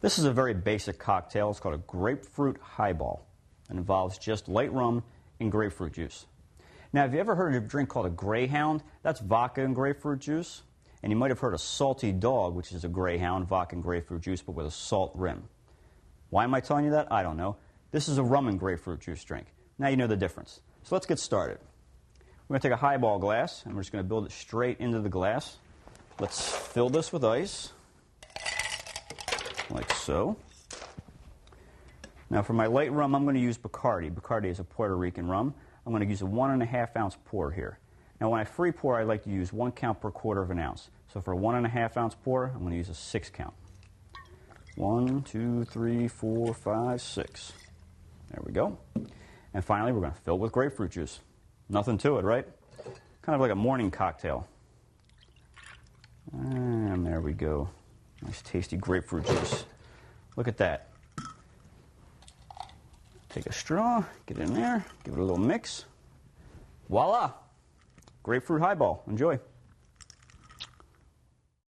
This is a very basic cocktail. It's called a Grapefruit Highball. It involves just light rum and grapefruit juice. Now, have you ever heard of a drink called a Greyhound? That's vodka and grapefruit juice. And you might have heard of Salty Dog, which is a Greyhound, vodka and grapefruit juice, but with a salt rim. Why am I telling you that? I don't know. This is a rum and grapefruit juice drink. Now you know the difference. So let's get started. We're going to take a highball glass, and we're just going to build it straight into the glass. Let's fill this with ice, like so. Now for my light rum, I'm going to use Bacardi. Bacardi is a Puerto Rican rum. I'm going to use a 1.5 ounce pour here. Now when I free pour, I like to use 1 count per quarter of an ounce. So for a 1.5 ounce pour, I'm going to use a 6 count. 1, 2, 3, 4, 5, 6. There we go. And finally, we're going to fill it with grapefruit juice. Nothing to it, right? Kind of like a morning cocktail. And there we go. Nice tasty grapefruit juice. Look at that. Take a straw, get it in there, give it a little mix. Voila! Grapefruit Highball. Enjoy.